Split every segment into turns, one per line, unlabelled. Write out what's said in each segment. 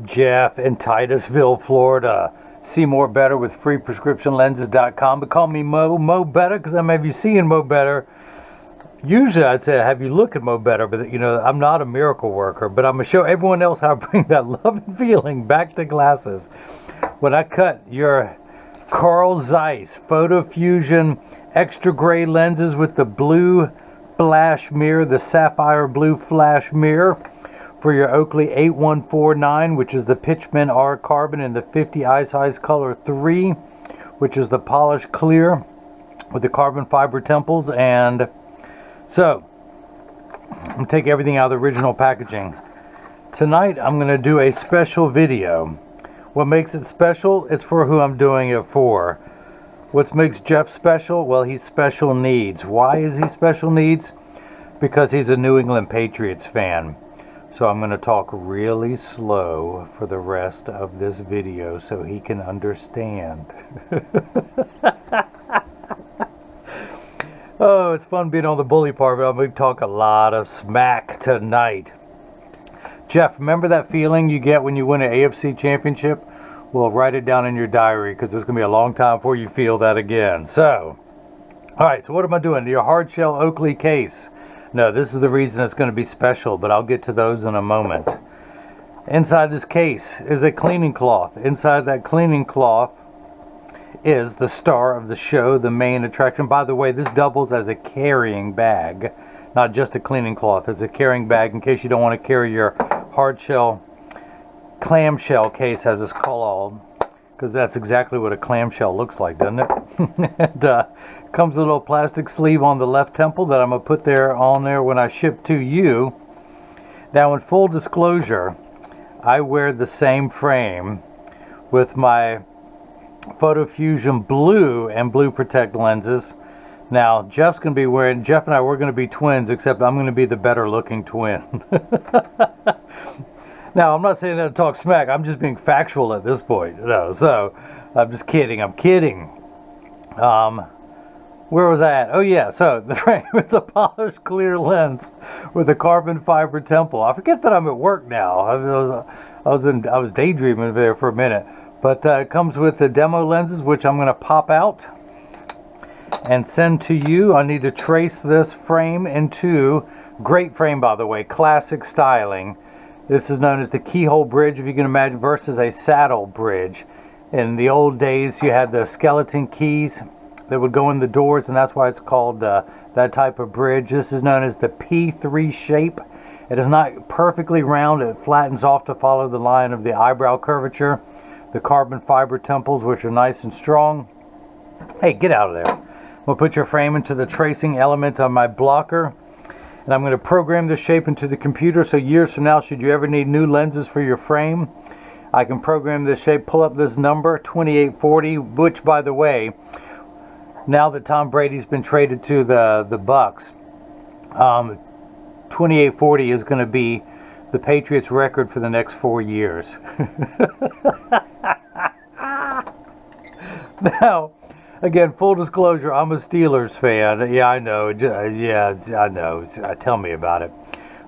Jeff in Titusville, Florida. See more better with freeprescriptionlenses.com. But call me Mo Better, because I may be seeing Mo Better. Usually I'd say have you look at Mo Better, but you know, I'm not a miracle worker, but I'm going to show everyone else how I bring that love and feeling back to glasses. When I cut your Zeiss Photofusion Extra gray lenses with the blue flash mirror, the sapphire blue flash mirror, for your Oakley 8149, which is the Pitchman R Carbon in the 50 eye size color 3, which is the polished clear with the carbon fiber temples. And so I'm going to take everything out of the original packaging. Tonight I'm going to do a special video. What makes it special is for who I'm doing it for. What makes Jeff special? Well, he's special needs. Why is he special needs? Because he's a New England Patriots fan. So I'm going to talk really slow for the rest of this video so he can understand. Oh, it's fun being on the bully part, but I'm going to talk a lot of smack tonight. Jeff, remember that feeling you get when you win an AFC championship? Well, write it down in your diary, because it's going to be a long time before you feel that again. So, alright, so what am I doing? Your hard shell Oakley case. No, this is the reason it's going to be special, but I'll get to those in a moment. Inside this case is a cleaning cloth. Inside that cleaning cloth is the star of the show, the main attraction. By the way, this doubles as a carrying bag, not just a cleaning cloth. It's a carrying bag in case you don't want to carry your hard shell clamshell case, as it's called, because that's exactly what a clamshell looks like, doesn't it? And comes with a little plastic sleeve on the left temple that I'm going to put there on there when I ship to you. Now, in full disclosure, I wear the same frame with my Photofusion Blue and Blue Protect lenses. Now, Jeff and I, we're going to be twins, except I'm going to be the better looking twin. Now, I'm not saying that to talk smack. I'm just being factual at this point. No, so, I'm just kidding. I'm kidding. Where was I at? Oh, yeah. So, the frame is a polished clear lens with a carbon fiber temple. I forget that I'm at work now. I was daydreaming there for a minute. But it comes with the demo lenses, which I'm going to pop out and send to you. I need to trace this frame into, great frame, by the way, classic styling. This is known as the keyhole bridge, if you can imagine, versus a saddle bridge. In the old days, you had the skeleton keys that would go in the doors, and that's why it's called that type of bridge. This is known as the P3 shape. It is not perfectly round. It flattens off to follow the line of the eyebrow curvature. The carbon fiber temples, which are nice and strong. Hey, get out of there. We'll put your frame into the tracing element on my blocker. And I'm going to program this shape into the computer, so years from now, should you ever need new lenses for your frame, I can program this shape, pull up this number, 2840, which, by the way, now that Tom Brady's been traded to the Bucks, 2840 is going to be the Patriots' record for the next 4 years. Now, again, full disclosure, I'm a Steelers fan. Yeah, I know. Yeah, I know. Tell me about it.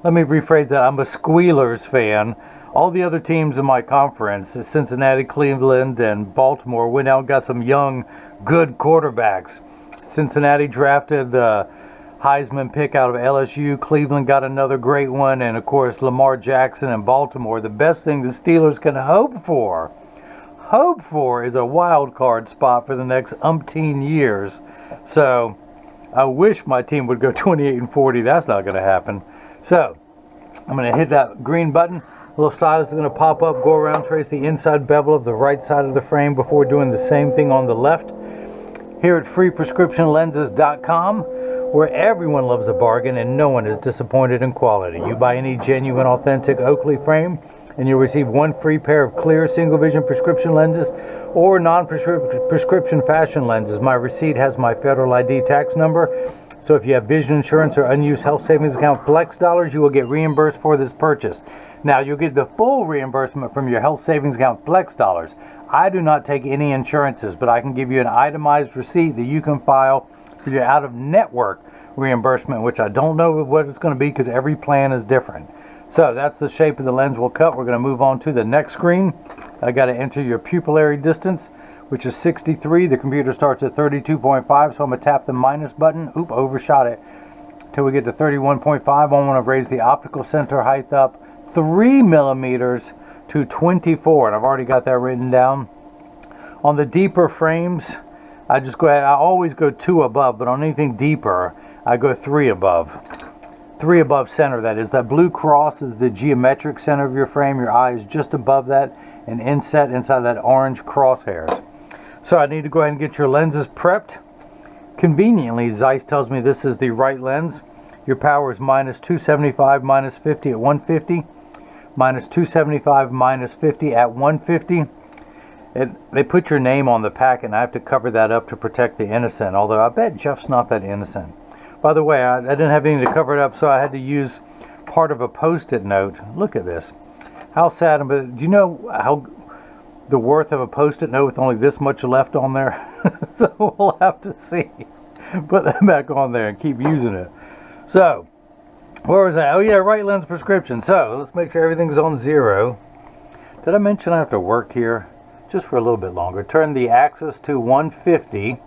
Let me rephrase that. I'm a Squealers fan. All the other teams in my conference, Cincinnati, Cleveland, and Baltimore, went out and got some young, good quarterbacks. Cincinnati drafted the Heisman pick out of LSU. Cleveland got another great one. And, of course, Lamar Jackson and Baltimore. The best thing the Steelers can hope for is a wild card spot for the next umpteen years. So I wish my team would go 28-40. That's not going to happen. So I'm going to hit that green button. A little stylus is going to pop up, go around, trace the inside bevel of the right side of the frame before doing the same thing on the left. Here at freeprescriptionlenses.com, where everyone loves a bargain and no one is disappointed in quality. You buy any genuine, authentic Oakley frame, and you'll receive one free pair of clear single vision prescription lenses or non-prescription fashion lenses. My receipt has my federal ID tax number, so if you have vision insurance or unused health savings account flex dollars, you will get reimbursed for this purchase. Now, you'll get the full reimbursement from your health savings account flex dollars. I do not take any insurances, but I can give you an itemized receipt that you can file for your out-of-network reimbursement, which I don't know what it's going to be because every plan is different. So that's the shape of the lens we'll cut. We're going to move on to the next screen. I got to enter your pupillary distance, which is 63. The computer starts at 32.5, so I'm going to tap the minus button. Oop, overshot it. Till we get to 31.5, I want to raise the optical center height up 3 millimeters to 24, and I've already got that written down. On the deeper frames, I just go ahead, I always go 2 above, but on anything deeper, I go 3 above. 3 above center, that is. That blue cross is the geometric center of your frame. Your eye is just above that and inset inside that orange crosshairs. So I need to go ahead and get your lenses prepped. Conveniently, Zeiss tells me this is the right lens. Your power is minus 275, minus 50 at 150. Minus 275, minus 50 at 150. They put your name on the packet, and I have to cover that up to protect the innocent. Although I bet Jeff's not that innocent. By the way, I didn't have anything to cover it up, so I had to use part of a post-it note. Look at this. How sad. But do you know how the worth of a post-it note with only this much left on there? So we'll have to see. Put that back on there and keep using it. So, where was that? Oh yeah, right lens prescription. So, let's make sure everything's on 0. Did I mention I have to work here? Just for a little bit longer. Turn the axis to 150.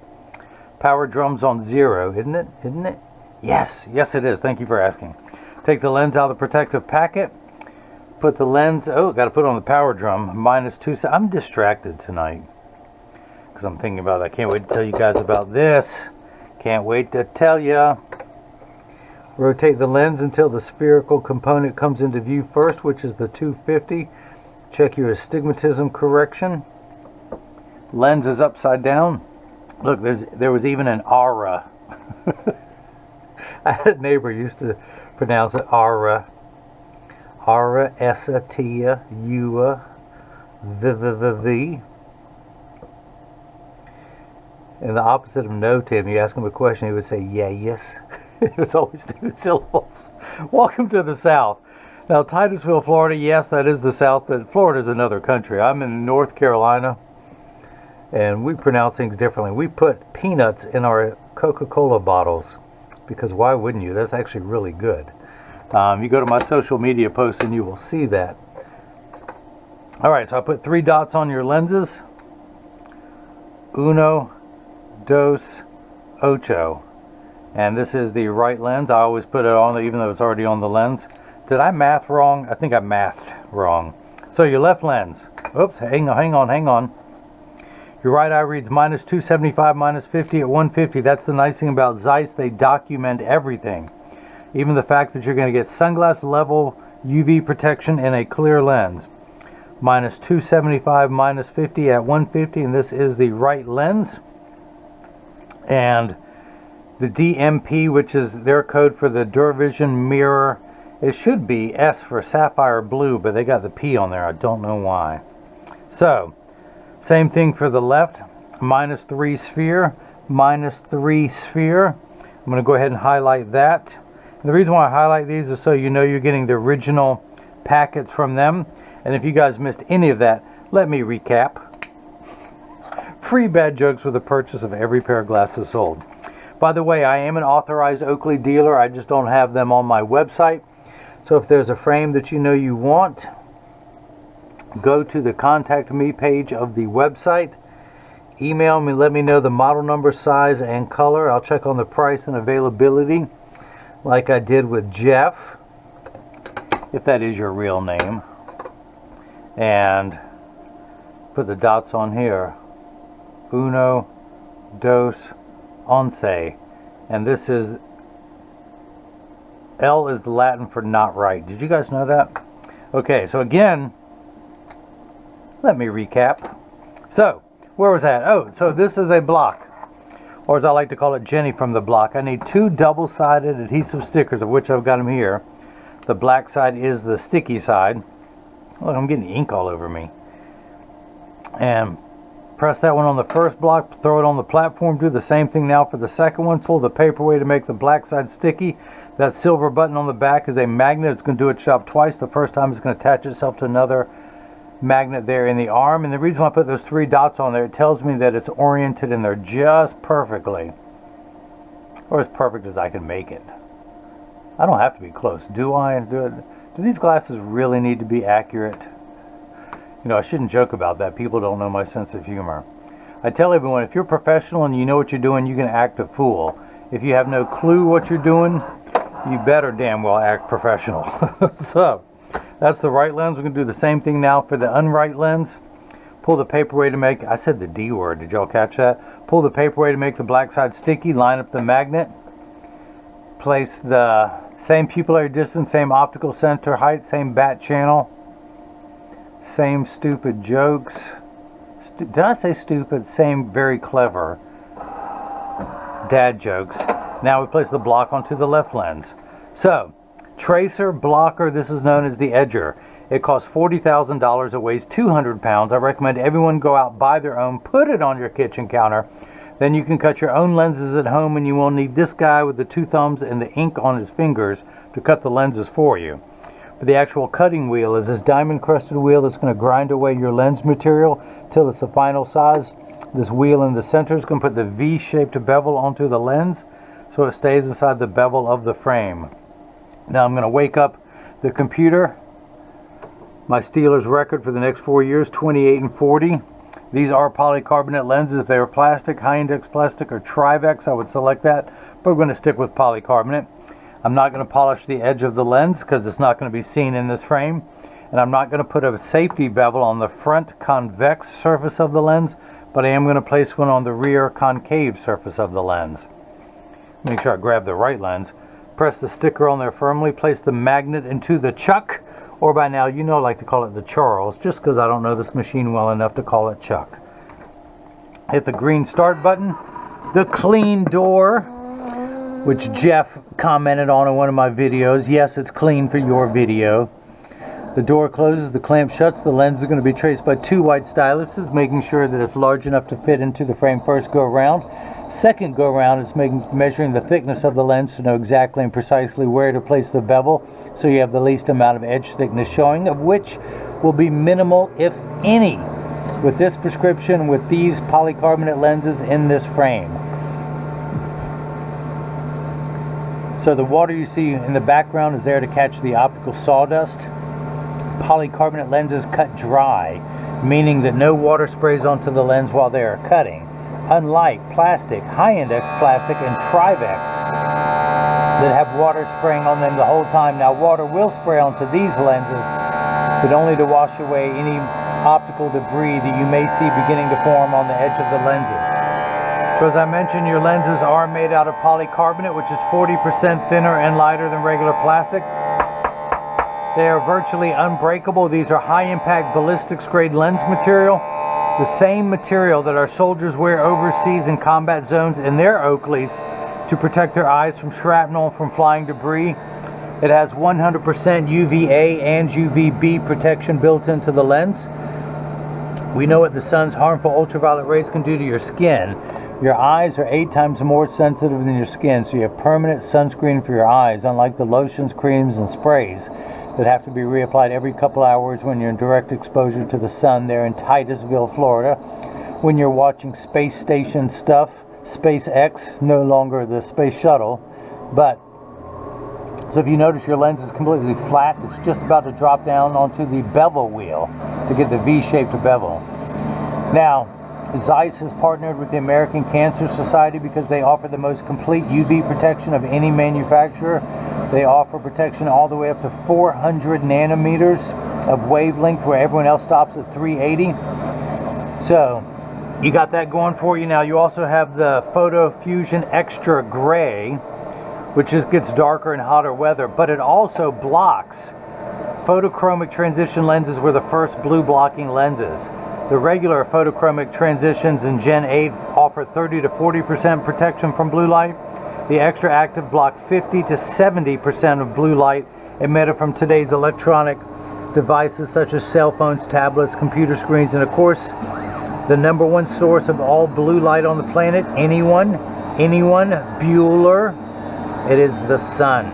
Power drum's on 0, isn't it? Isn't it? Yes, yes it is. Thank you for asking. Take the lens out of the protective packet. Put the lens, oh, got to put on the power drum. Minus 2. I'm distracted tonight because I'm thinking about it. I can't wait to tell you guys about this. Can't wait to tell you. Rotate the lens until the spherical component comes into view first, which is the 250. Check your astigmatism correction. Lens is upside down. Look, there was even an aura. I had a neighbor who used to pronounce it aura. Aura, essa, tia, ua, v. And the opposite of no to him, you ask him a question, he would say, yeah, yes. It was always 2 syllables. Welcome to the South. Now, Titusville, Florida, yes, that is the South, but Florida is another country. I'm in North Carolina, and we pronounce things differently. We put peanuts in our Coca-Cola bottles, because why wouldn't you? That's actually really good. You go to my social media posts, and you will see that. All right, so I put 3 dots on your lenses. Uno, dos, ocho. And this is the right lens. I always put it on even though it's already on the lens. Did I math wrong? I think I mathed wrong. So your left lens. Oops, hang on. Your right eye reads minus 275, minus 50 at 150. That's the nice thing about Zeiss. They document everything. Even the fact that you're going to get sunglass level UV protection in a clear lens. Minus 275, minus 50 at 150. And this is the right lens. And the DMP, which is their code for the DuraVision mirror, it should be S for Sapphire Blue, but they got the P on there. I don't know why. So, same thing for the left. Minus 3 sphere, minus 3 sphere. I'm going to go ahead and highlight that. And the reason why I highlight these is so you know you're getting the original packets from them. And if you guys missed any of that, let me recap. Free bad jokes with the purchase of every pair of glasses sold. By the way, I am an authorized Oakley dealer. I just don't have them on my website. So if there's a frame that you know you want, go to the contact me page of the website. Email me, let me know the model number, size, and color. I'll check on the price and availability like I did with Jeff, if that is your real name. And put the dots on here. Uno, dos, once. And this is, L is the Latin for not right. Did you guys know that? Okay, so again, let me recap. So, where was that? Oh, so this is a block, or as I like to call it, Jenny from the block. I need 2 double-sided adhesive stickers, of which I've got them here. The black side is the sticky side. Look, I'm getting ink all over me. And press that one on the first block, throw it on the platform. Do the same thing now for the second one. Pull the paper away to make the black side sticky. That silver button on the back is a magnet. It's going to do its job twice. The first time it's going to attach itself to another magnet there in the arm. And the reason why I put those 3 dots on there, it tells me that it's oriented in there just perfectly, or as perfect as I can make it. I don't have to be close, do I? Do these glasses really need to be accurate? You know, I shouldn't joke about that. People don't know my sense of humor. I tell everyone, if you're professional and you know what you're doing, you can act a fool. If you have no clue what you're doing, you better damn well act professional. So, that's the right lens. We're going to do the same thing now for the unright lens. Pull the paperweight to make, I said the D word, did y'all catch that? Pull the paperweight to make the black side sticky, line up the magnet. Place the same pupillary distance, same optical center height, same bat channel. Same stupid jokes. Did I say stupid? Same very clever dad jokes. Now we place the block onto the left lens. So, tracer, blocker, this is known as the edger. It costs $40,000. It weighs 200 pounds. I recommend everyone go out, buy their own, put it on your kitchen counter. Then you can cut your own lenses at home, and you will need this guy with the 2 thumbs and the ink on his fingers to cut the lenses for you. But the actual cutting wheel is this diamond crusted wheel that's going to grind away your lens material till it's the final size. This wheel in the center is going to put the V-shaped bevel onto the lens so it stays inside the bevel of the frame. Now I'm going to wake up the computer. My Steelers record for the next 4 years, 28 and 40. These are polycarbonate lenses. If they were plastic, high index plastic, or Trivex, I would select that. But we're going to stick with polycarbonate. I'm not going to polish the edge of the lens because it's not going to be seen in this frame. And I'm not going to put a safety bevel on the front convex surface of the lens, but I am going to place one on the rear concave surface of the lens. Make sure I grab the right lens. Press the sticker on there firmly. Place the magnet into the chuck. Or by now, you know I like to call it the Charles, just because I don't know this machine well enough to call it Chuck. Hit the green start button. The clean door, which Jeff commented on in one of my videos. Yes, it's clean for your video. The door closes, the clamp shuts. The lens is going to be traced by 2 white styluses, making sure that it's large enough to fit into the frame first go around. Second go around is measuring the thickness of the lens to know exactly and precisely where to place the bevel so you have the least amount of edge thickness showing, of which will be minimal, if any, with this prescription, with these polycarbonate lenses in this frame. So the water you see in the background is there to catch the optical sawdust. Polycarbonate lenses cut dry, meaning that no water sprays onto the lens while they are cutting. Unlike plastic, high-index plastic, and Trivex that have water spraying on them the whole time. Now, water will spray onto these lenses, but only to wash away any optical debris that you may see beginning to form on the edge of the lenses. So as I mentioned, your lenses are made out of polycarbonate, which is 40% thinner and lighter than regular plastic. They are virtually unbreakable. These are high-impact ballistics grade lens material. The same material that our soldiers wear overseas in combat zones in their Oakleys to protect their eyes from shrapnel and from flying debris. It has 100% UVA and UVB protection built into the lens. We know what the sun's harmful ultraviolet rays can do to your skin. Your eyes are 8 times more sensitive than your skin, so you have permanent sunscreen for your eyes, unlike the lotions, creams, and sprays that have to be reapplied every couple hours when you're in direct exposure to the sun there in Titusville, Florida. When you're watching space station stuff, SpaceX, no longer the space shuttle. But, so if you notice your lens is completely flat, it's just about to drop down onto the bevel wheel to get the V-shaped bevel. Now, Zeiss has partnered with the American Cancer Society because they offer the most complete UV protection of any manufacturer. They offer protection all the way up to 400 nanometers of wavelength, where everyone else stops at 380. So, you got that going for you. Now, you also have the Photofusion Extra Gray, which just gets darker in hotter weather, but it also blocks. Photochromic transition lenses were the first blue blocking lenses. The regular photochromic transitions in Gen 8 offer 30 to 40% protection from blue light. The extra active block 50 to 70% of blue light emitted from today's electronic devices such as cell phones, tablets, computer screens, and of course, the #1 source of all blue light on the planet, anyone, Bueller, it is the sun.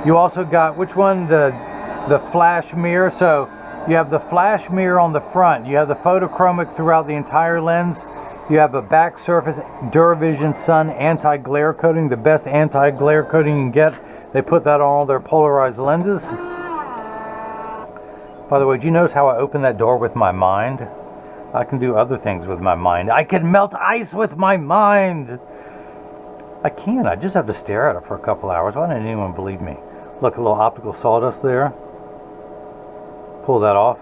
You also got, which one? The flash mirror. So you have the flash mirror on the front. You have the photochromic throughout the entire lens. You have a back surface Duravision Sun anti-glare coating, the best anti-glare coating you can get. They put that on all their polarized lenses. By the way, do you notice how I open that door with my mind? I can do other things with my mind. I can melt ice with my mind. I can. I just have to stare at it for a couple hours. Why didn't anyone believe me? Look, a little optical sawdust there. Pull that off.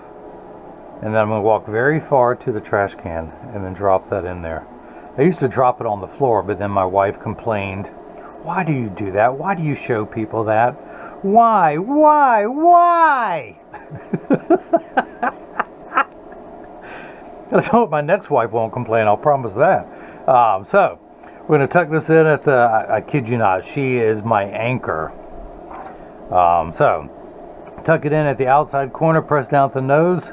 And then I'm going to walk very far to the trash can and then drop that in there. I used to drop it on the floor, but then my wife complained. Why do you do that? Why do you show people that? Why? I hope my next wife won't complain. I'll promise that. So we're going to tuck this in at the, I kid you not, she is my anchor. So tuck it in at the outside corner, press down at the nose,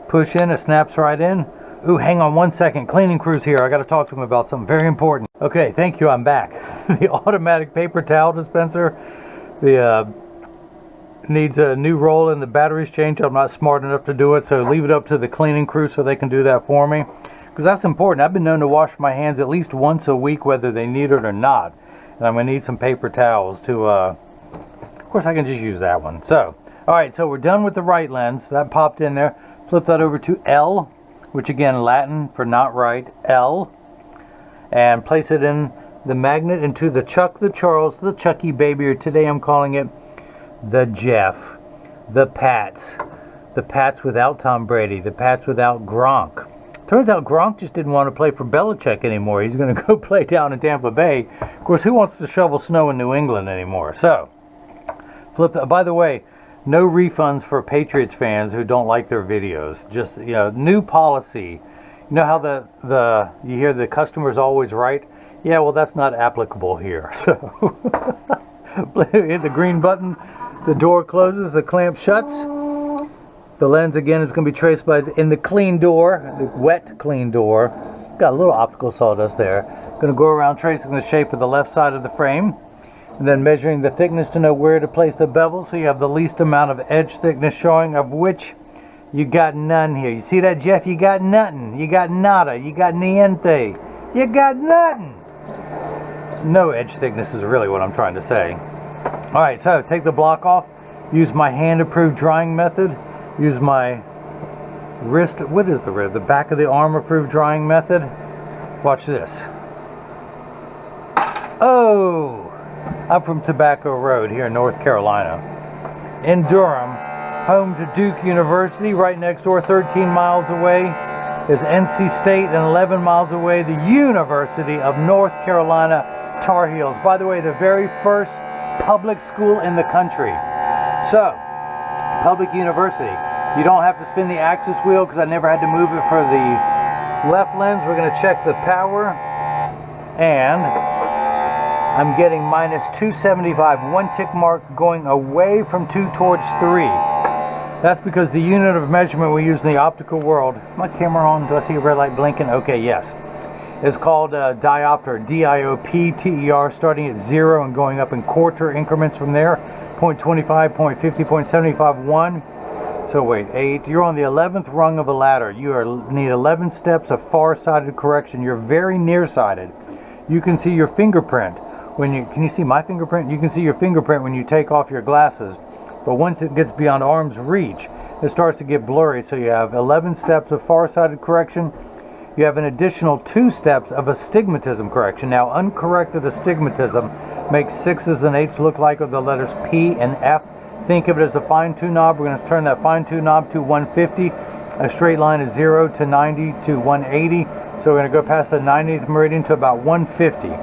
push in, it snaps right in. Ooh, hang on 1 second. Cleaning crew's here. I got to talk to him about something very important. Okay, thank you. I'm back. The automatic paper towel dispenser, needs a new roll and the batteries changed. I'm not smart enough to do it, so leave it up to the cleaning crew so they can do that for me, because that's important. I've been known to wash my hands at least once a week, whether they need it or not, and I'm going to need some paper towels to of course I can just use that one. So alright, so we're done with the right lens. That popped in there. Flip that over to L, which again, Latin for not right, L, and place it in the magnet into the Chuck, the Charles, the Chucky baby, or today I'm calling it the Jeff, the Pats without Tom Brady, the Pats without Gronk. Turns out Gronk just didn't want to play for Belichick anymore. He's going to go play down in Tampa Bay. Of course, who wants to shovel snow in New England anymore? So, flip. By the way, no refunds for Patriots fans who don't like their videos. Just, you know, new policy. You know how you hear the customer's always right? Yeah, well, that's not applicable here. So, hit the green button. The door closes, the clamp shuts. The lens again is going to be traced in the clean door, the wet clean door. Got a little optical sawdust there. Going to go around tracing the shape of the left side of the frame, and then measuring the thickness to know where to place the bevel, so you have the least amount of edge thickness showing, of which you got none here. You see that, Jeff? You got nothing. You got nada. You got niente. You got nothing. No edge thickness is really what I'm trying to say. Alright, so take the block off, use my hand-approved drying method, use my wrist, what is the wrist? The back of the arm approved drying method. Watch this. Oh! I'm from Tobacco Road here in North Carolina. In Durham, home to Duke University, right next door, 13 miles away is NC State, and 11 miles away, the University of North Carolina Tar Heels. By the way, the very first public school in the country. So, public university. You don't have to spin the axis wheel because I never had to move it for the left lens. We're going to check the power, and I'm getting minus 275, one tick mark going away from 2 towards 3. That's because the unit of measurement we use in the optical world, is my camera on? Do I see a red light blinking? Okay, yes. It's called diopter, D-I-O-P-T-E-R, starting at 0 and going up in quarter increments from there. 0.25, 0.50, 0.75, 1. So wait, 8. You're on the 11th rung of a ladder. You need 11 steps of far-sighted correction. You're very nearsighted. You can see your fingerprint. Can you see my fingerprint? You can see your fingerprint when you take off your glasses. But once it gets beyond arm's reach, it starts to get blurry. So you have 11 steps of far-sighted correction. You have an additional 2 steps of astigmatism correction. Now, uncorrected astigmatism makes 6s and 8s look like the letters P and F. Think of it as a fine-tune knob. We're going to turn that fine-tune knob to 150. A straight line is 0 to 90 to 180. So we're going to go past the 90th meridian to about 150.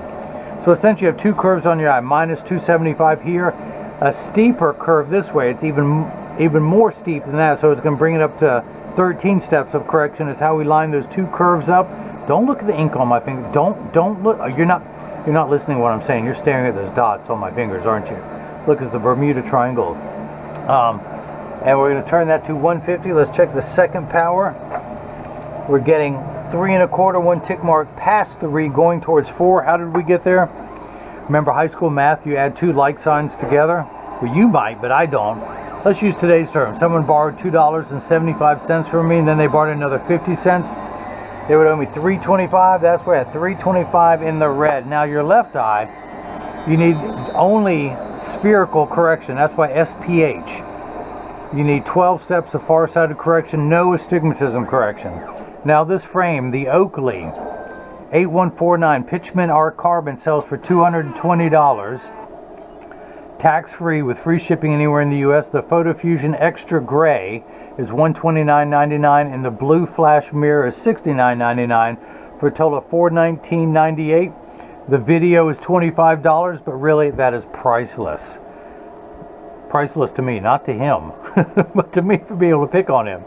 So essentially you have 2 curves on your eye. Minus 275 here. A steeper curve this way. It's even more steep than that. So it's going to bring it up to 13 steps of correction is how we line those 2 curves up. Don't look at the ink on my finger. Don't look. You're not listening to what I'm saying. You're staring at those dots on my fingers, aren't you? Look, it's the Bermuda Triangle. And we're going to turn that to 150. Let's check the second power. We're getting 3 1/4, 1 tick mark past 3, going towards 4. How did we get there? Remember high school math? You add 2 like signs together. Well, you might, but I don't. Let's use today's term. Someone borrowed $2.75 from me, and then they borrowed another 50 cents. They would owe me $3.25. That's where I had $3.25 in the red. Now your left eye, you need only spherical correction. That's why SPH. You need 12 steps of far-sided correction, no astigmatism correction. Now this frame, the Oakley 8149 Pitchman R Carbon, sells for $220. Tax-free with free shipping anywhere in the US. The Photofusion Extra Gray is $129.99 and the blue flash mirror is $69.99 for a total of $419.98. The video is $25, but really that is priceless. Priceless to me, not to him, but to me for being able to pick on him.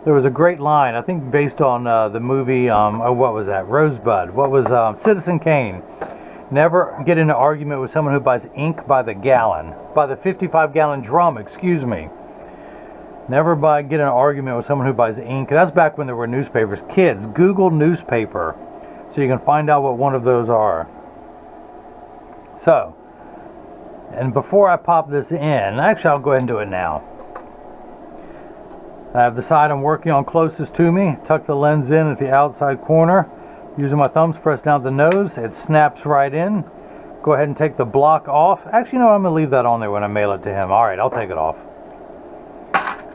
There was a great line, I think based on the movie, oh, what was that? Rosebud. What was Citizen Kane? Never get into an argument with someone who buys ink by the gallon. By the 55-gallon drum, excuse me. Never get in an argument with someone who buys ink. That's back when there were newspapers. Kids, Google newspaper so you can find out what one of those are. So, and before I pop this in, actually I'll go ahead and do it now. I have the side I'm working on closest to me. Tuck the lens in at the outside corner. Using my thumbs, press down the nose. It snaps right in. Go ahead and take the block off. Actually, no, I'm going to leave that on there when I mail it to him. All right, I'll take it off.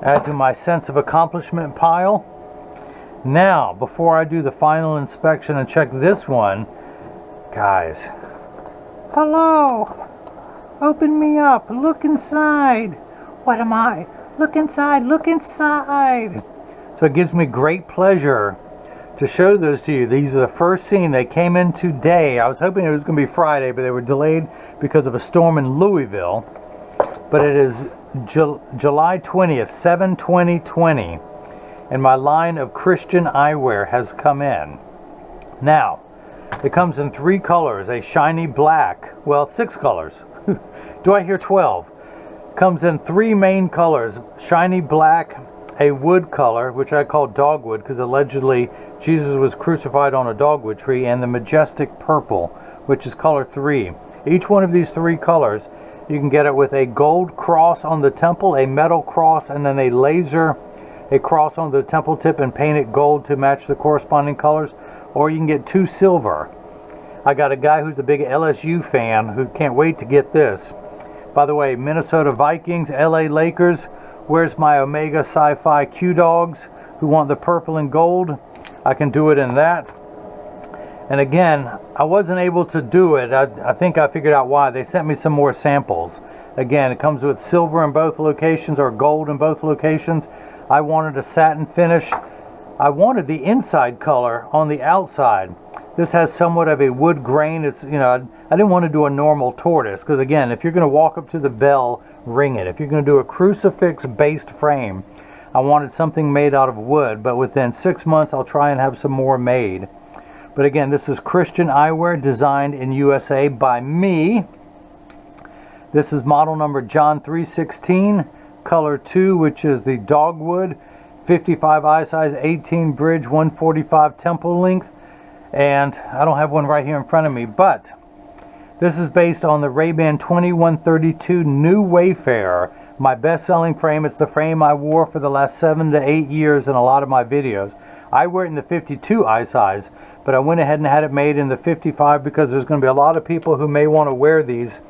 Add to my sense of accomplishment pile. Now, before I do the final inspection and check this one, guys. Hello. Open me up. Look inside. What am I? Look inside. Look inside. So it gives me great pleasure to show those to you. These are the first scene. They came in today. I was hoping it was going to be Friday, but they were delayed because of a storm in Louisville. But it is July 20th, 7/20/20, and my line of Christian eyewear has come in. Now, it comes in 3 colors, a shiny black, well, 6 colors. Do I hear 12? Comes in 3 main colors, shiny black, a wood color, which I call dogwood because allegedly Jesus was crucified on a dogwood tree, and the majestic purple, which is color 3. Each one of these 3 colors, you can get it with a gold cross on the temple, a metal cross, and then a laser, a cross on the temple tip and paint it gold to match the corresponding colors, or you can get 2 silver. I got a guy who's a big LSU fan who can't wait to get this. By the way, Minnesota Vikings, LA Lakers, where's my Omega Sci-Fi Q-Dogs who want the purple and gold? I can do it in that. And again, I wasn't able to do it. I think I figured out why. They sent me some more samples. Again, it comes with silver in both locations or gold in both locations. I wanted a satin finish. I wanted the inside color on the outside. This has somewhat of a wood grain. It's, you know, I didn't want to do a normal tortoise because again, if you're going to walk up to the bell, ring it. If you're going to do a crucifix based frame, I wanted something made out of wood, but within 6 months I'll try and have some more made. But again, this is Christian eyewear designed in USA by me. This is model number John 316, color 2, which is the dogwood, 55 eye size, 18 bridge, 145 temple length. And I don't have one right here in front of me, but this is based on the Ray-Ban 2132 New Wayfarer, my best-selling frame. It's the frame I wore for the last 7 to 8 years in a lot of my videos. I wear it in the 52 eye size, but I went ahead and had it made in the 55 because there's going to be a lot of people who may want to wear these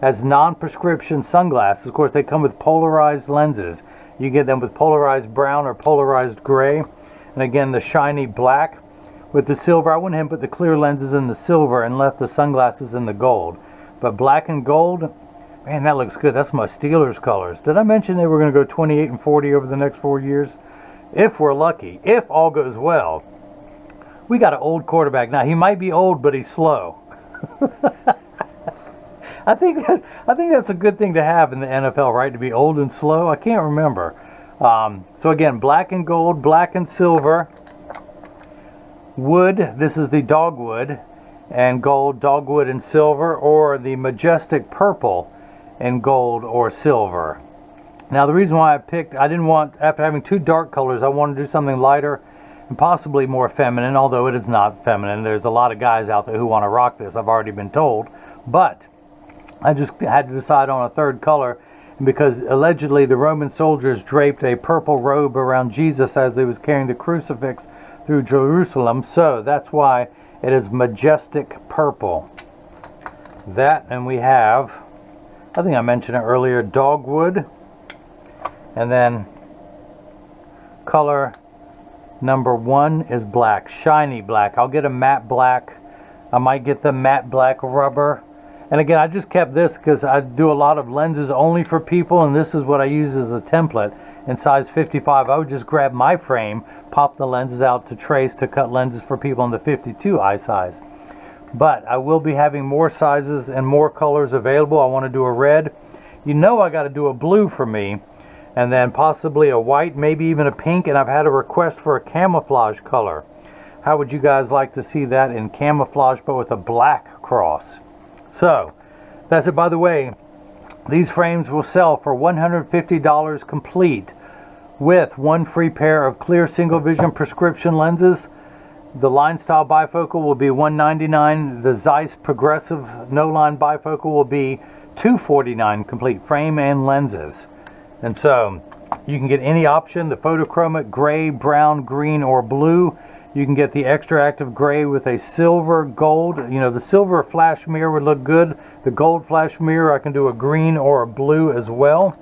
as non-prescription sunglasses. Of course, they come with polarized lenses. You get them with polarized brown or polarized gray. And again, the shiny black with the silver. I went ahead and put the clear lenses in the silver and left the sunglasses in the gold. But black and gold, man, that looks good. That's my Steelers colors. Did I mention they were going to go 28 and 40 over the next 4 years? If we're lucky, if all goes well. We got an old quarterback. Now, he might be old, but he's slow. I think that's a good thing to have in the NFL, right? To be old and slow. I can't remember. So again, black and gold, black and silver. Wood, this is the dogwood, and gold, dogwood and silver, or the majestic purple and gold or silver. Now the reason why I didn't want, after having 2 dark colors, I wanted to do something lighter and possibly more feminine, although it is not feminine. There's a lot of guys out there who want to rock this, I've already been told. But I just had to decide on a 3rd color because allegedly the Roman soldiers draped a purple robe around Jesus as he was carrying the crucifix through Jerusalem. So that's why it is majestic purple. That, and we have, I think I mentioned it earlier, dogwood. And then color number 1 is black, shiny black. I'll get a matte black. I might get the matte black rubber. And again, I just kept this because I do a lot of lenses only for people, and this is what I use as a template in size 55. I would just grab my frame, pop the lenses out to trace to cut lenses for people in the 52 eye size. But I will be having more sizes and more colors available. I want to do a red. You know I got to do a blue for me, and then possibly a white, maybe even a pink, and I've had a request for a camouflage color. How would you guys like to see that in camouflage but with a black cross? So that's it. By the way, these frames will sell for $150 complete with 1 free pair of clear single vision prescription lenses. The line style bifocal will be $199. The Zeiss progressive no line bifocal will be $249 complete, frame and lenses. And so you can get any option, the photochromic gray, brown, green, or blue. You can get the extra active gray with a silver, gold. You know, the silver flash mirror would look good. The gold flash mirror, I can do a green or a blue as well.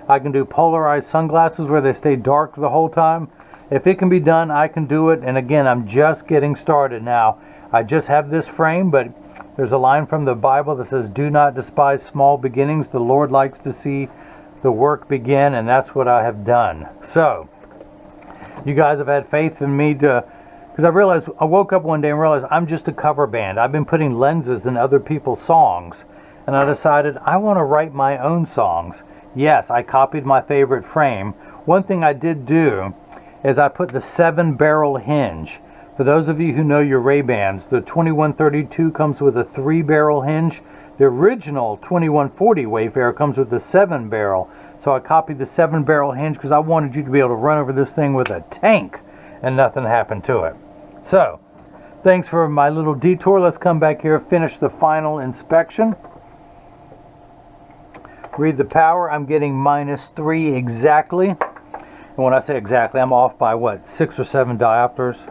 I can do polarized sunglasses where they stay dark the whole time. If it can be done, I can do it. And again, I'm just getting started now. I just have this frame, but there's a line from the Bible that says, "Do not despise small beginnings. The Lord likes to see the work begin," and that's what I have done. So you guys have had faith in me to, because I woke up one day and realized I'm just a cover band. I've been putting lenses in other people's songs, and I decided I want to write my own songs. Yes, I copied my favorite frame. One thing I did do is I put the 7-barrel hinge. For those of you who know your Ray-Bans, the 2132 comes with a 3-barrel hinge. The original 2140 Wayfarer comes with a 7-barrel. So I copied the 7-barrel hinge because I wanted you to be able to run over this thing with a tank and nothing happened to it. So, thanks for my little detour. Let's come back here, finish the final inspection. Read the power. I'm getting -3 exactly. And when I say exactly, I'm off by what, 6 or 7 diopters?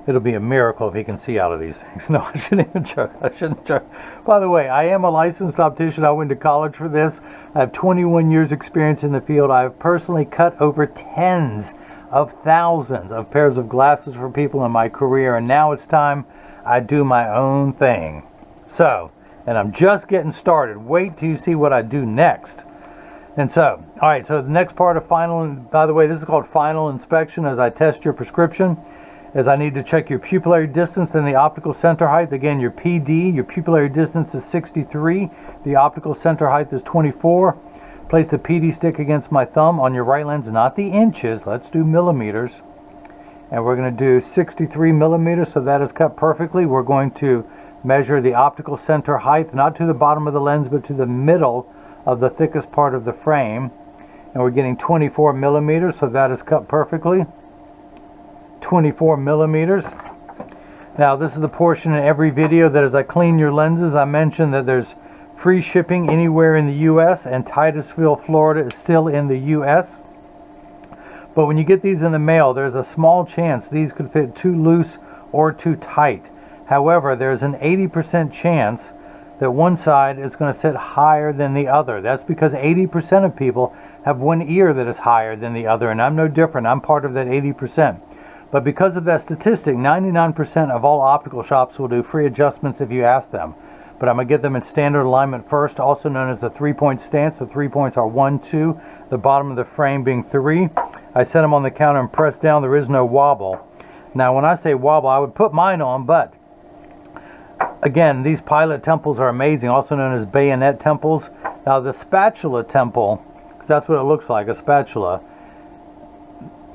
It'll be a miracle if he can see out of these things. No, I shouldn't even joke. I shouldn't joke. By the way, I am a licensed optician. I went to college for this. I have 21 years experience in the field. I have personally cut over tens of thousands of pairs of glasses for people in my career. And now it's time I do my own thing. So, and I'm just getting started. Wait till you see what I do next. And so, all right, so the next part of final, and by the way, this is called final inspection as I test your prescription, is I need to check your pupillary distance and the optical center height. Again, your PD, your pupillary distance is 63. The optical center height is 24. Place the PD stick against my thumb on your right lens, not the inches. Let's do millimeters. And we're going to do 63 millimeters, so that is cut perfectly. We're going to measure the optical center height, not to the bottom of the lens, but to the middle of the thickest part of the frame. And we're getting 24 millimeters, so that is cut perfectly. 24 millimeters. Now this is the portion in every video that as I clean your lenses, I mentioned that there's free shipping anywhere in the US, and Titusville, Florida is still in the US. But when you get these in the mail, there's a small chance these could fit too loose or too tight. However, there's an 80% chance that one side is going to sit higher than the other. That's because 80% of people have one ear that is higher than the other, and I'm no different. I'm part of that 80%. But because of that statistic, 99% of all optical shops will do free adjustments if you ask them. But I'm going to get them in standard alignment first, also known as the 3-point stance. The 3 points are 1, 2, the bottom of the frame being 3. I set them on the counter and press down. There is no wobble. Now when I say wobble, I would put mine on, but again, these pilot temples are amazing, also known as bayonet temples. Now the spatula temple, because that's what it looks like, a spatula.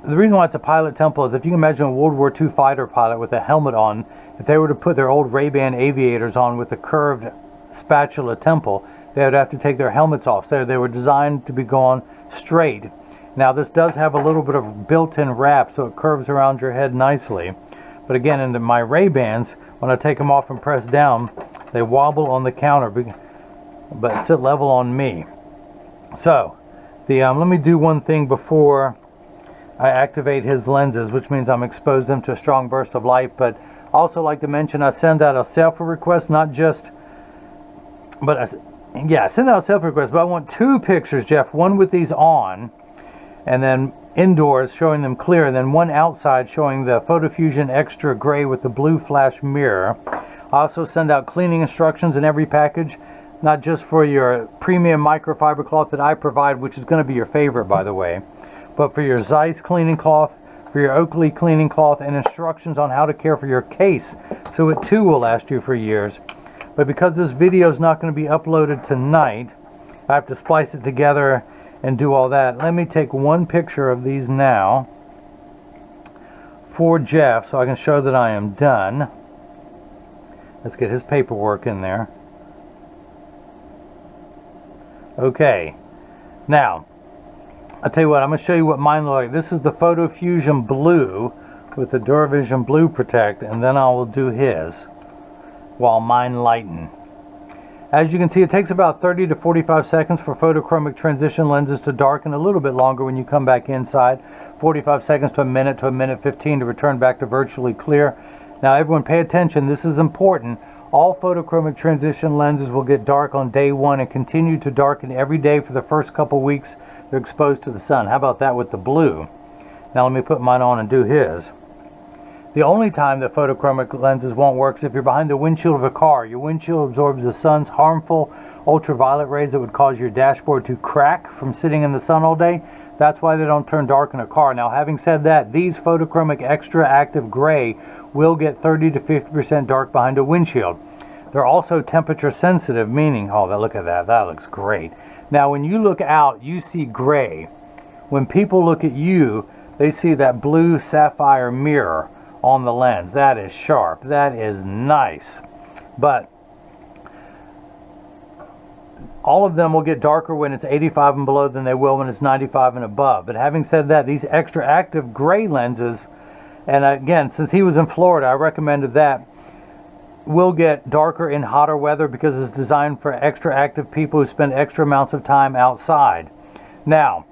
The reason why it's a pilot temple is if you can imagine a World War II fighter pilot with a helmet on, if they were to put their old Ray-Ban aviators on with a curved spatula temple, they would have to take their helmets off. So they were designed to be going straight. Now this does have a little bit of built-in wrap, so it curves around your head nicely. But again, in my Ray-Bans, when I take them off and press down, they wobble on the counter, but sit level on me. So, let me do one thing before I activate his lenses, which means I'm exposed them to a strong burst of light. But also like to mention, I send out a selfie request, not just, but I send out a selfie request, but I want 2 pictures, Jeff, one with these on, and then indoors showing them clear, and then one outside showing the Photofusion Extra gray with the blue flash mirror. I also send out cleaning instructions in every package, not just for your premium microfiber cloth that I provide, which is going to be your favorite, by the way, but for your Zeiss cleaning cloth, for your Oakley cleaning cloth, and instructions on how to care for your case, so it too will last you for years. But because this video is not going to be uploaded tonight, I have to splice it together and do all that. Let me take one picture of these now for Jeff so I can show that I am done. Let's get his paperwork in there. Okay, now I'll tell you what, I'm going to show you what mine look like. This is the Photofusion Blue with the DuraVision Blue Protect, and then I will do his while mine lighten. As you can see, it takes about 30 to 45 seconds for photochromic transition lenses to darken, a little bit longer when you come back inside. 45 seconds to a minute 15 to return back to virtually clear. Now everyone pay attention, this is important. All photochromic transition lenses will get dark on day one and continue to darken every day for the first couple weeks they're exposed to the sun. How about that with the blue? Now let me put mine on and do his. The only time that photochromic lenses won't work is if you're behind the windshield of a car. Your windshield absorbs the sun's harmful ultraviolet rays that would cause your dashboard to crack from sitting in the sun all day. That's why they don't turn dark in a car. Now, having said that, these photochromic extra active gray will get 30 to 50% dark behind a windshield. They're also temperature sensitive, meaning, oh, look at that, that looks great. Now, when you look out, you see gray. When people look at you, they see that blue sapphire mirror on the lens. That is sharp, that is nice. But all of them will get darker when it's 85 and below than they will when it's 95 and above. But having said that, these extra active gray lenses, and again, since he was in Florida, I recommended that, will get darker in hotter weather because it's designed for extra active people who spend extra amounts of time outside. Now,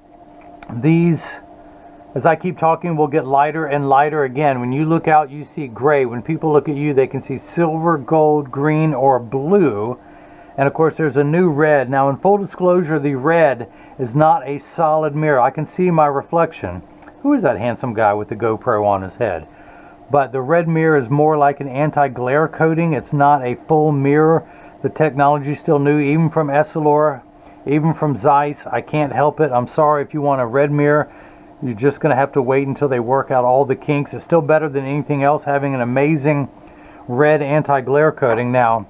these, as I keep talking, will get lighter and lighter. Again, when you look out, you see gray. When people look at you, they can see silver, gold, green, or blue. And of course, there's a new red. Now, in full disclosure, the red is not a solid mirror. I can see my reflection. Who is that handsome guy with the GoPro on his head? But the red mirror is more like an anti-glare coating. It's not a full mirror. The technology is still new, even from Essilor, even from Zeiss. I can't help it. I'm sorry if you want a red mirror. You're just going to have to wait until they work out all the kinks. It's still better than anything else, having an amazing red anti-glare coating. Now,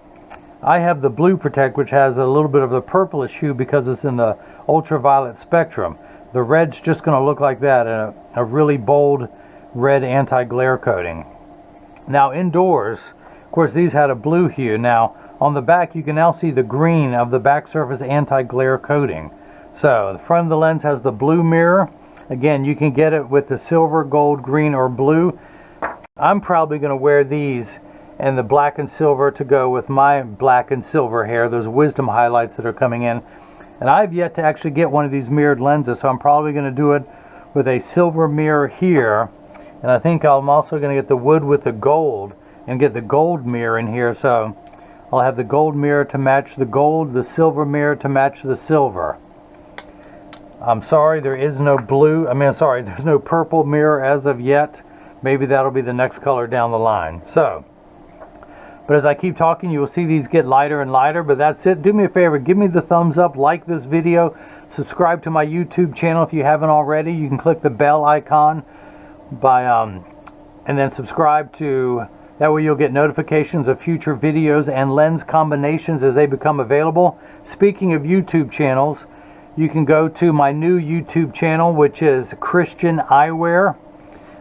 I have the Blue Protect, which has a little bit of the purplish hue because it's in the ultraviolet spectrum. The red's just going to look like that, a really bold red anti-glare coating. Now, indoors, of course, these had a blue hue. Now, on the back, you can now see the green of the back surface anti-glare coating. So, the front of the lens has the blue mirror. Again, you can get it with the silver, gold, green, or blue. I'm probably going to wear these and the black and silver to go with my black and silver hair, those wisdom highlights that are coming in. And I've yet to actually get one of these mirrored lenses, so I'm probably going to do it with a silver mirror here. And I think I'm also going to get the wood with the gold and get the gold mirror in here. So I'll have the gold mirror to match the gold, the silver mirror to match the silver. I'm sorry, there is no blue. There's no purple mirror as of yet. Maybe that'll be the next color down the line. So, but as I keep talking, you will see these get lighter and lighter. But that's it. Do me a favor, give me the thumbs up, like this video, subscribe to my YouTube channel if you haven't already. You can click the bell icon and then subscribe to. That way you'll get notifications of future videos and lens combinations as they become available. Speaking of YouTube channels, you can go to my new YouTube channel, which is Christian Eyewear.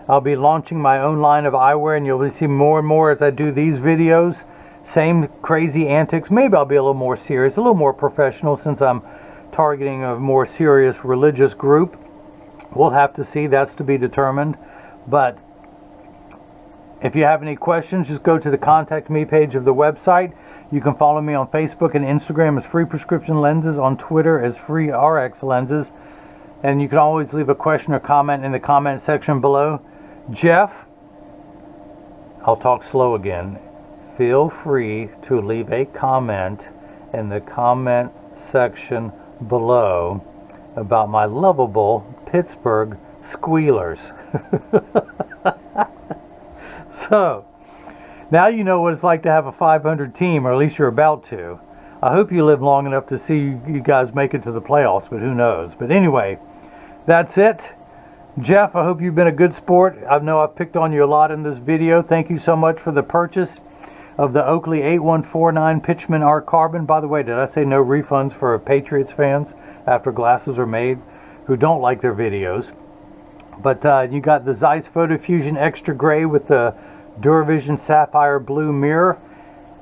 I'll be launching my own line of eyewear, and you'll see more and more as I do these videos. Same crazy antics. Maybe I'll be a little more serious, a little more professional, since I'm targeting a more serious religious group. We'll have to see. That's to be determined. But if you have any questions, just go to the Contact Me page of the website. You can follow me on Facebook and Instagram as Free Prescription Lenses, on Twitter as Free RX Lenses. And you can always leave a question or comment in the comment section below. Jeff, I'll talk slow again. Feel free to leave a comment in the comment section below about my lovable Pittsburgh Squealers. So, now you know what it's like to have a 500 team, or at least you're about to. I hope you live long enough to see you guys make it to the playoffs, but who knows. But anyway, that's it. Jeff, I hope you've been a good sport. I know I've picked on you a lot in this video. Thank you so much for the purchase of the Oakley 8149 Pitchman R Carbon. By the way, did I say no refunds for Patriots fans after glasses are made who don't like their videos? But you got the Zeiss Photofusion Extra Gray with the DuraVision Sapphire Blue mirror,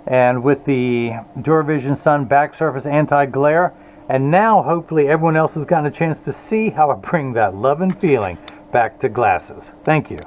and with the DuraVision Sun back surface anti-glare. And now hopefully everyone else has gotten a chance to see how I bring that love and feeling back to glasses. Thank you.